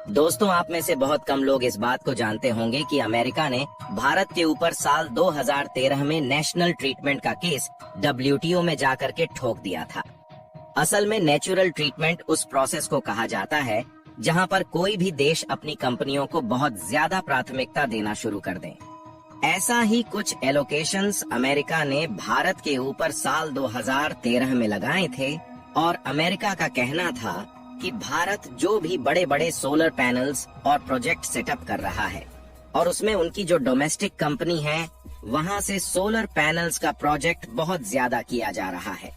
दोस्तों, आप में से बहुत कम लोग इस बात को जानते होंगे कि अमेरिका ने भारत के ऊपर साल 2013 में नेशनल ट्रीटमेंट का केस WTO में जाकर के ठोक दिया था। असल में नेचुरल ट्रीटमेंट उस प्रोसेस को कहा जाता है जहां पर कोई भी देश अपनी कंपनियों को बहुत ज्यादा प्राथमिकता देना शुरू कर दे। ऐसा ही कुछ एलोकेशंस अमेरिका ने भारत के ऊपर साल 2013 में लगाए थे और अमेरिका का कहना था कि भारत जो भी बड़े बड़े सोलर पैनल्स और प्रोजेक्ट सेटअप कर रहा है और उसमें उनकी जो डोमेस्टिक कंपनी है वहां से सोलर पैनल्स का प्रोजेक्ट बहुत ज्यादा किया जा रहा है,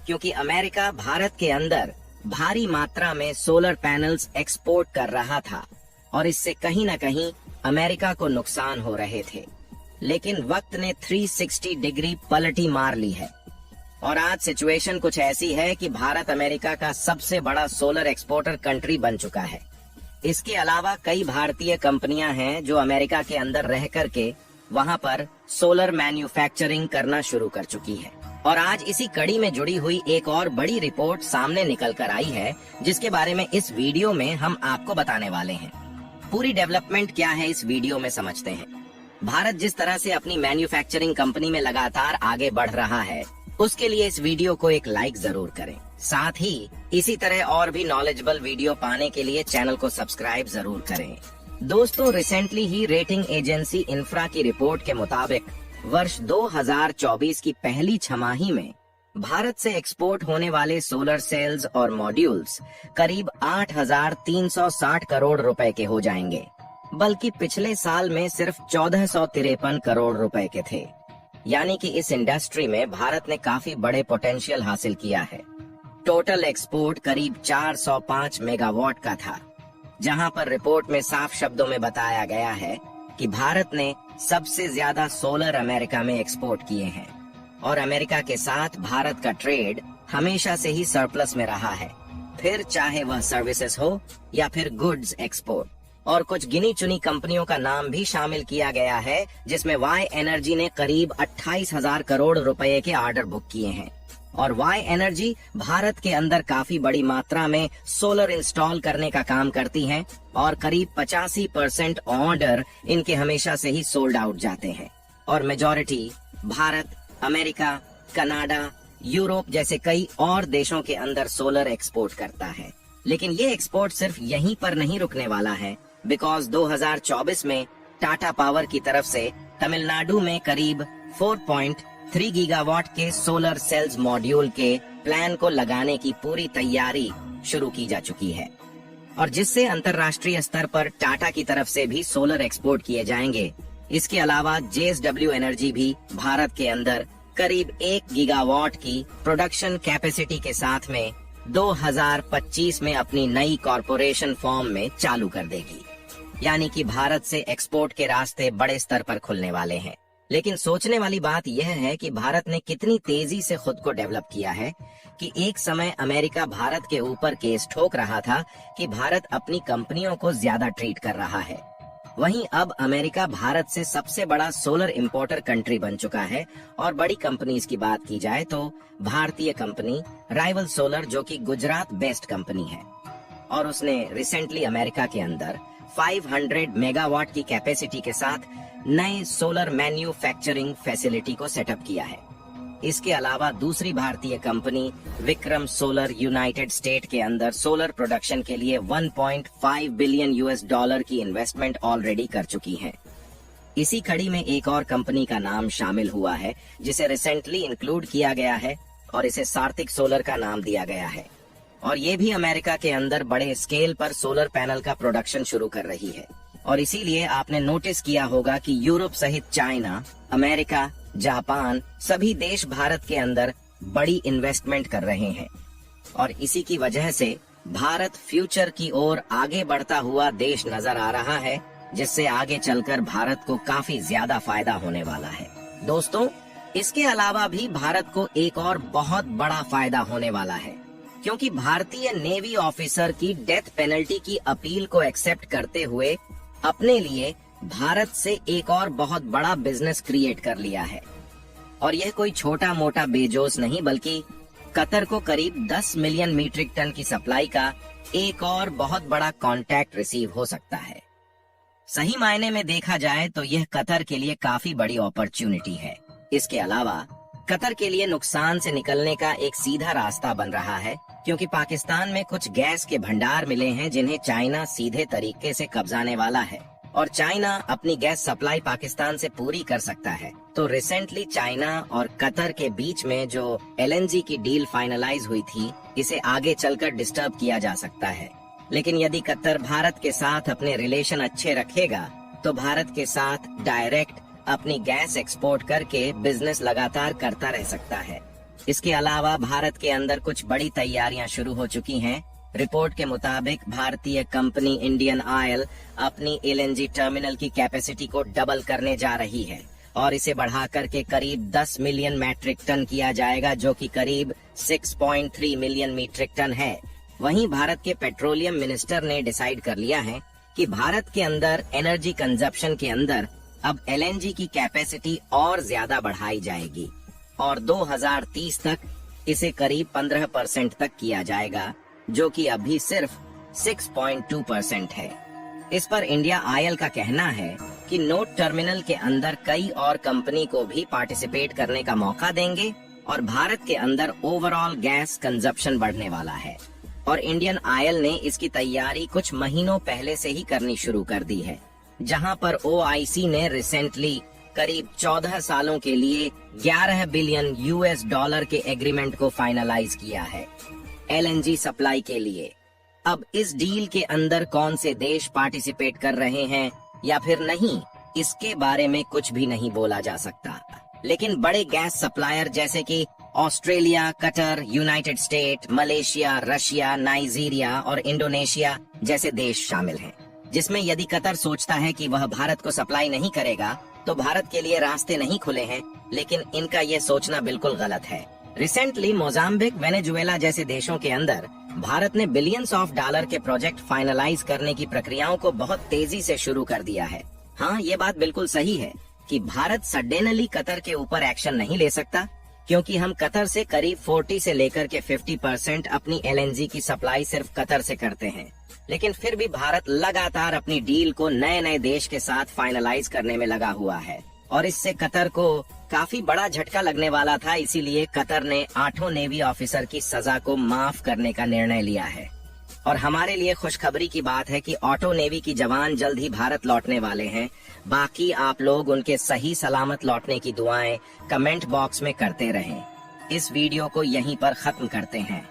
क्योंकि अमेरिका भारत के अंदर भारी मात्रा में सोलर पैनल्स एक्सपोर्ट कर रहा था और इससे कहीं न कहीं अमेरिका को नुकसान हो रहे थे। लेकिन वक्त ने 360 डिग्री पलटी मार ली है और आज सिचुएशन कुछ ऐसी है कि भारत अमेरिका का सबसे बड़ा सोलर एक्सपोर्टर कंट्री बन चुका है। इसके अलावा कई भारतीय कंपनियां हैं जो अमेरिका के अंदर रह करके वहां पर सोलर मैन्युफैक्चरिंग करना शुरू कर चुकी है। और आज इसी कड़ी में जुड़ी हुई एक और बड़ी रिपोर्ट सामने निकल कर आई है, जिसके बारे में इस वीडियो में हम आपको बताने वाले हैं। पूरी डेवलपमेंट क्या है इस वीडियो में समझते हैं। भारत जिस तरह से अपनी मैन्युफैक्चरिंग कंपनी में लगातार आगे बढ़ रहा है, उसके लिए इस वीडियो को एक लाइक जरूर करें। साथ ही इसी तरह और भी नॉलेजेबल वीडियो पाने के लिए चैनल को सब्सक्राइब जरूर करें। दोस्तों, रिसेंटली ही रेटिंग एजेंसी इंफ्रा की रिपोर्ट के मुताबिक वर्ष 2024 की पहली छमाही में भारत से एक्सपोर्ट होने वाले सोलर सेल्स और मॉड्यूल्स करीब 8,360 करोड़ रुपए के हो जाएंगे, बल्कि पिछले साल में सिर्फ 1,453 करोड़ रुपए के थे। यानी कि इस इंडस्ट्री में भारत ने काफी बड़े पोटेंशियल हासिल किया है। टोटल एक्सपोर्ट करीब 405 मेगावाट का था, जहां पर रिपोर्ट में साफ शब्दों में बताया गया है कि भारत ने सबसे ज्यादा सोलर अमेरिका में एक्सपोर्ट किए हैं और अमेरिका के साथ भारत का ट्रेड हमेशा से ही सरप्लस में रहा है, फिर चाहे वह सर्विसेज हो या फिर गुड्स एक्सपोर्ट। और कुछ गिनी चुनी कंपनियों का नाम भी शामिल किया गया है, जिसमें वाई एनर्जी ने करीब 28,000 करोड़ रुपए के ऑर्डर बुक किए हैं। और वाई एनर्जी भारत के अंदर काफी बड़ी मात्रा में सोलर इंस्टॉल करने का काम करती है और करीब 85% ऑर्डर इनके हमेशा से ही सोल्ड आउट जाते हैं। और majority Bharat, America, Canada, Europe जैसे कई और देशों के अंदर सोलर एक्सपोर्ट करता है। लेकिन ये एक्सपोर्ट सिर्फ यहीं पर नहीं रुकने वाला है, बिकॉज 2024 में टाटा पावर की तरफ से तमिलनाडु में करीब 4.3 गीगावाट के सोलर सेल्स मॉड्यूल के प्लान को लगाने की पूरी तैयारी शुरू की जा चुकी है, और जिससे अंतर्राष्ट्रीय स्तर पर टाटा की तरफ से भी सोलर एक्सपोर्ट किए जाएंगे। इसके अलावा JSW एनर्जी भी भारत के अंदर करीब 1 गीगावाट की प्रोडक्शन कैपेसिटी के साथ में 2025 में अपनी नई कॉरपोरेशन फॉर्म में चालू कर देगी। यानी कि भारत से एक्सपोर्ट के रास्ते बड़े स्तर पर खुलने वाले हैं। लेकिन सोचने वाली बात यह है कि भारत ने कितनी तेजी से खुद को डेवलप किया है कि एक समय अमेरिका भारत के ऊपर केस ठोक रहा था कि भारत अपनी कंपनियों को ज्यादा ट्रीट कर रहा है। वहीं अब अमेरिका भारत से सबसे बड़ा सोलर इंपोर्टर कंट्री बन चुका है। और बड़ी कंपनीज की बात की जाए तो भारतीय कंपनी राइवल सोलर, जो कि गुजरात बेस्ड कंपनी है, और उसने रिसेंटली अमेरिका के अंदर 500 मेगावाट की कैपेसिटी के साथ नए सोलर मैन्युफैक्चरिंग फैसिलिटी को सेटअप किया है। इसके अलावा दूसरी भारतीय company Vikram solar United state के अंदर सोलर प्रोडक्शन के लिए 1.5 बिलियन US$ की इन्वेस्टमेंट ऑलरेडी कर चुकी है। इसी कड़ी में एक और कंपनी का नाम शामिल हुआ है, जिसे रिसेंटली इंक्लूड किया गया है और इसे सार्थिक सोलर का नाम दिया गया है। और ये भी अमेरिका के अंदर बड़े स्केल पर सोलर पैनल का प्रोडक्शन शुरू कर रही है। और इसीलिए आपने नोटिस किया होगा कि यूरोप सहित चाइना, अमेरिका, जापान सभी देश भारत के अंदर बड़ी इन्वेस्टमेंट कर रहे हैं। और इसी की वजह से भारत फ्यूचर की ओर आगे बढ़ता हुआ देश नजर आ रहा है, जिससे आगे चलकर भारत को काफी ज्यादा फायदा होने वाला है। दोस्तों, इसके अलावा भी भारत को एक और बहुत बड़ा फायदा होने वाला है, क्योंकि भारतीय नेवी ऑफिसर की डेथ पेनल्टी की अपील को एक्सेप्ट करते हुए अपने लिए भारत से एक और बहुत बड़ा बिजनेस क्रिएट कर लिया है। और यह कोई छोटा मोटा बेजोस नहीं, बल्कि कतर को करीब 10 मिलियन मीट्रिक टन की सप्लाई का एक और बहुत बड़ा कॉन्ट्रैक्ट रिसीव हो सकता है। सही मायने में देखा जाए तो यह कतर के लिए काफी बड़ी अपॉर्चुनिटी है। इसके अलावा कतर के लिए नुकसान से निकलने का एक सीधा रास्ता बन रहा है, क्योंकि पाकिस्तान में कुछ गैस के भंडार मिले हैं जिन्हें चाइना सीधे तरीके से कब्जाने वाला है और चाइना अपनी गैस सप्लाई पाकिस्तान से पूरी कर सकता है। तो रिसेंटली चाइना और कतर के बीच में जो LNG की डील फाइनलाइज हुई थी, इसे आगे चलकर डिस्टर्ब किया जा सकता है। लेकिन यदि कतर भारत के साथ अपने रिलेशन अच्छे रखेगा तो भारत के साथ डायरेक्ट अपनी गैस एक्सपोर्ट करके बिजनेस लगातार करता रह सकता है। इसके अलावा भारत के अंदर कुछ बड़ी तैयारियां शुरू हो चुकी हैं। रिपोर्ट के मुताबिक भारतीय कंपनी इंडियन ऑयल अपनी LNG टर्मिनल की कैपेसिटी को डबल करने जा रही है और इसे बढ़ाकर के करीब 10 मिलियन मैट्रिक टन किया जाएगा, जो कि करीब 6.3 मिलियन मीट्रिक टन है। वहीं भारत के पेट्रोलियम मिनिस्टर ने डिसाइड कर लिया है कि भारत के अंदर एनर्जी कंजप्शन के अंदर अब LNG की कैपेसिटी और ज्यादा बढ़ाई जाएगी और 2030 तक इसे करीब 15% तक किया जाएगा, जो कि अभी सिर्फ 6.2% है। इस पर इंडिया ऑयल का कहना है कि नोट टर्मिनल के अंदर कई और कंपनी को भी पार्टिसिपेट करने का मौका देंगे और भारत के अंदर ओवरऑल गैस कंजप्शन बढ़ने वाला है। और इंडियन ऑयल ने इसकी तैयारी कुछ महीनों पहले से ही करनी शुरू कर दी है, जहां पर OIC ने रिसेंटली करीब 14 सालों के लिए 11 बिलियन $US के एग्रीमेंट को फाइनलाइज किया है LNG सप्लाई के लिए। अब इस डील के अंदर कौन से देश पार्टिसिपेट कर रहे हैं या फिर नहीं, इसके बारे में कुछ भी नहीं बोला जा सकता। लेकिन बड़े गैस सप्लायर जैसे कि Australia, Qatar, United state, Malaysia, Russia, Nigeria और इंडोनेशिया जैसे देश शामिल हैं, जिसमें यदि कतर सोचता है कि वह भारत को सप्लाई नहीं करेगा तो भारत के लिए रास्ते नहीं खुले हैं, लेकिन इनका ये सोचना बिल्कुल गलत है। रिसेंटली मोजाम्बिक, वेनेजुएला जैसे देशों के अंदर भारत ने बिलियंस ऑफ डॉलर के प्रोजेक्ट फाइनलाइज करने की प्रक्रियाओं को बहुत तेजी से शुरू कर दिया है। हाँ, ये बात बिल्कुल सही है कि भारत सडनली कतर के ऊपर एक्शन नहीं ले सकता, क्योंकि हम कतर से करीब 40 से लेकर के 50% अपनी LNG की सप्लाई सिर्फ कतर से करते हैं। लेकिन फिर भी भारत लगातार अपनी डील को नए नए देश के साथ फाइनलाइज करने में लगा हुआ है और इससे कतर को काफी बड़ा झटका लगने वाला था। इसीलिए कतर ने 8 नेवी ऑफिसर की सजा को माफ करने का निर्णय लिया है। और हमारे लिए खुशखबरी की बात है कि ऑटो नेवी की जवान जल्द ही भारत लौटने वाले हैं। बाकी आप लोग उनके सही सलामत लौटने की दुआएं कमेंट बॉक्स में करते रहें। इस वीडियो को यहीं पर खत्म करते हैं।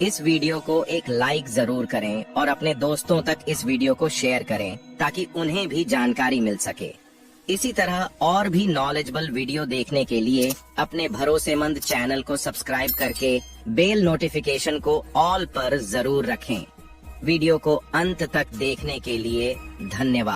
इस वीडियो को एक लाइक जरूर करें और अपने दोस्तों तक इस वीडियो को शेयर करें ताकि उन्हें भी जानकारी मिल सके। इसी तरह और भी नॉलेजेबल वीडियो देखने के लिए अपने भरोसेमंद चैनल को सब्सक्राइब करके बेल नोटिफिकेशन को ऑल पर जरूर रखें। वीडियो को अंत तक देखने के लिए धन्यवाद।